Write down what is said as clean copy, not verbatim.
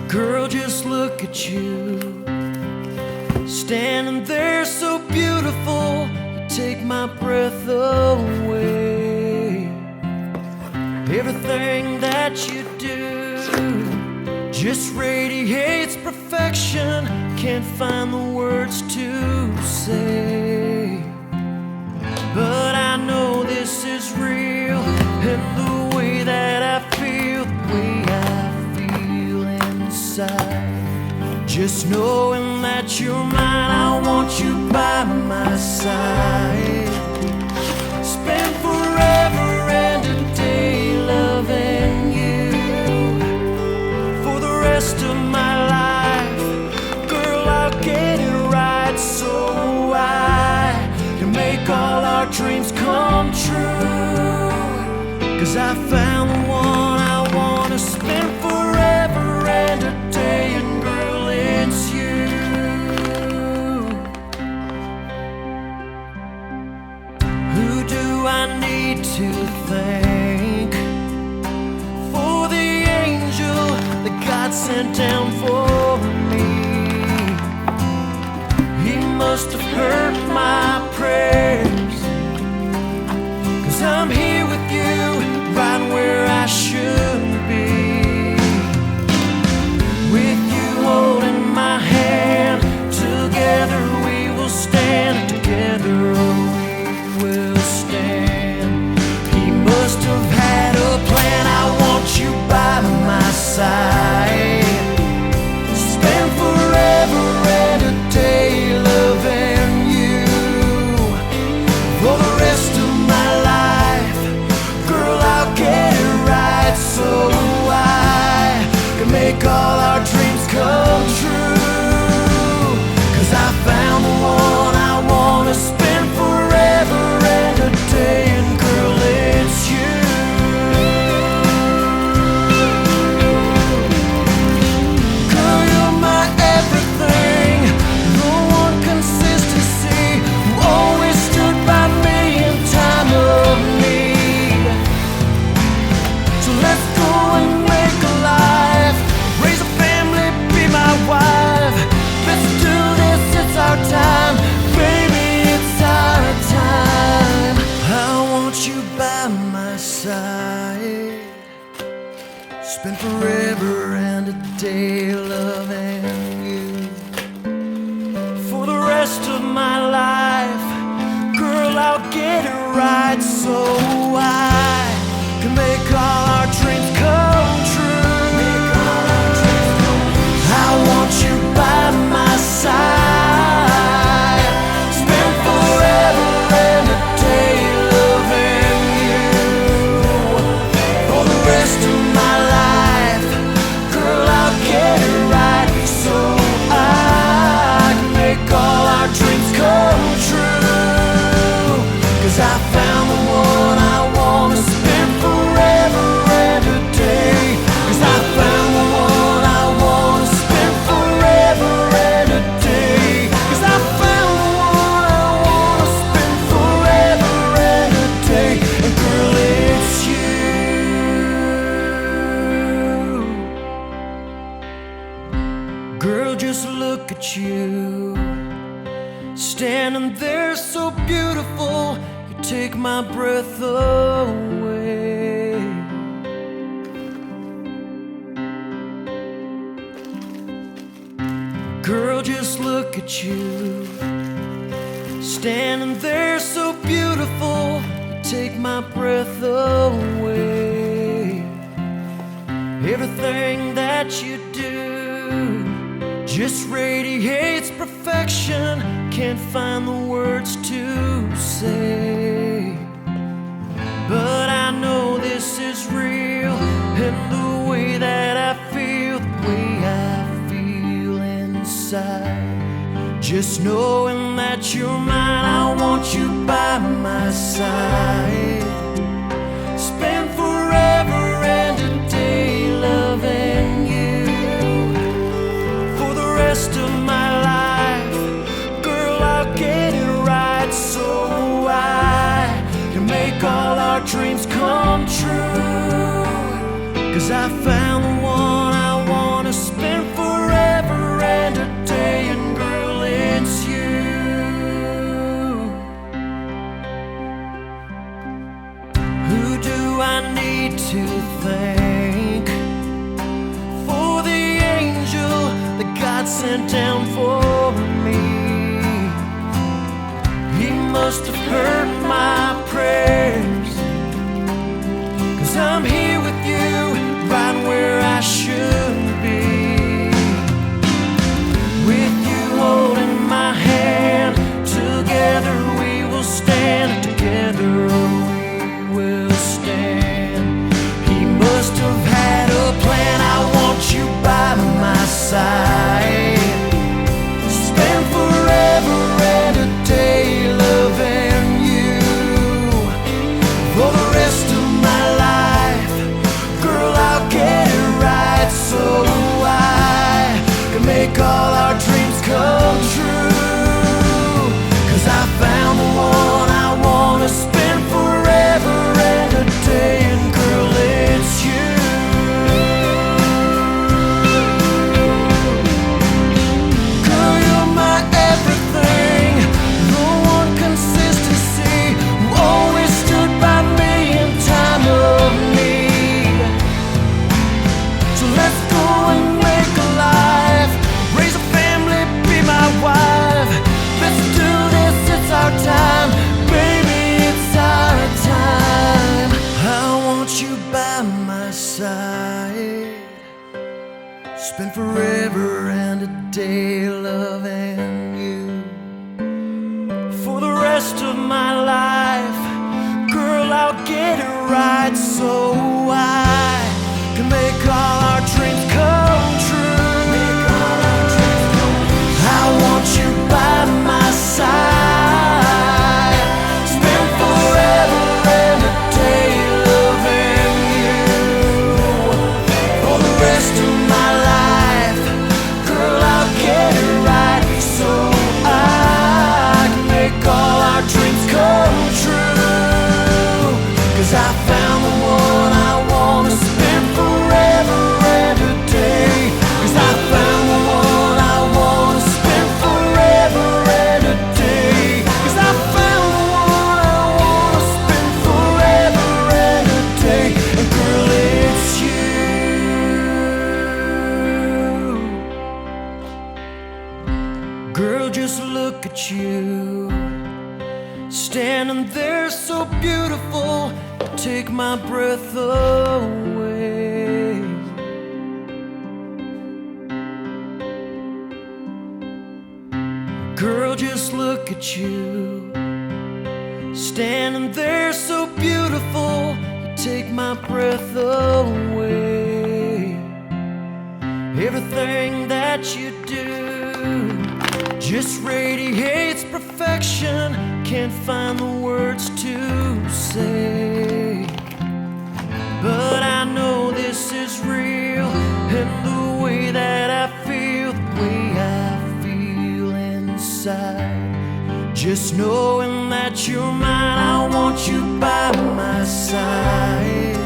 Girl, just look at you, standing there so beautiful, you take my breath away. Everything that you do just radiates perfection, can't find the words to say. But I know this is real, and the way that I feel, the way I feel inside, just knowing that you're mine, I want you by my side. Spend forever and a day loving you, for the rest of my life. Girl, I'll get it right so I can make all our dreams come true. 'Cause I found the one I wanna spend forever and a day, and girl, it's you. Who do I need to thank for the angel that God sent down for me? He must have heard my prayers, 'cause I'm here with you, right where I should be. With you holding my hand, together we will stand, together we will stand. He must have had a plan, I want you by my side. Spend forever and a day loving you, for the rest of my life. Girl, I'll get it right so I can make all our dreams come true. 'Cause I found the one I wanna spend forever and a day, and girl, it's you. Girl, you're my everything, the one consistency, who always stood by me in time of need. So let's go and make a life, raise a family, be my wife. Let's do this, it's our time, baby, it's our time. I want you by my side, spend forever and a day loving you, for the rest of my life. Girl, I'll get it right so I can make all our dreams come true. I want you by my side, spend forever and a day loving you, for the rest of my life. Girl, I'll get it right so I can make all our dreams come true. 'Cause I found the one I wanna spend forever and a day. 'Cause I found the one I wanna spend forever and a day. 'Cause I found the one I wanna spend forever and a day. And girl, it's you. Girl, just look at you, standing there so beautiful, you take my breath away. Girl, just look at you, standing there so beautiful, you take my breath away. Everything that you do just radiates perfection, can't find the words to say. But I know this is real, and the way that I feel, the way I feel inside, just knowing that you're mine, I want you by my side. Spend forever and a day loving you, for the rest of my life. Girl, I'll get it right so I can make all our dreams come true. 'Cause I found the one I wanna spend to thank for the angel that God sent down for me. He must have heard my prayers, 'cause I'm here with you right where I should be. With you holding my hand, together we will stand, together we will stand. He must have had a plan. I want you by my side, spend forever and a day loving you. For the rest of my life, girl, I'll get it right, so I can make all our dreams come true. 'Cause I found the one I wanna spend forever and a day, and girl, it's you. Girl, you're my everything, the one consistency who always stood by me in time of need. So let's go and make a life, raise a family, be my wife. Let's do this, it's our time, baby, it's our time. I want you by my side, spend forever and a day loving you. For the rest of my life, girl, I'll get it right, so I can make all our dreams come true. I want you by my side, spend forever and a day loving you. For the rest of my life, girl, I'll get it right, so I can make all our dreams come true. 'Cause I found the one I wanna spend forever and a day. 'Cause I found the one I wanna spend forever and a day. 'Cause I found the one I wanna spend forever and a day. And girl, it's you. Girl, just look at you, standing there so beautiful, take my breath away. Girl, just look at you, standing there so beautiful, you take my breath away. Everything that you do just radiates perfection, can't find the words to say. But I know this is real, and the way that I feel, the way I feel inside, just knowing that you're mine, I want you by my side.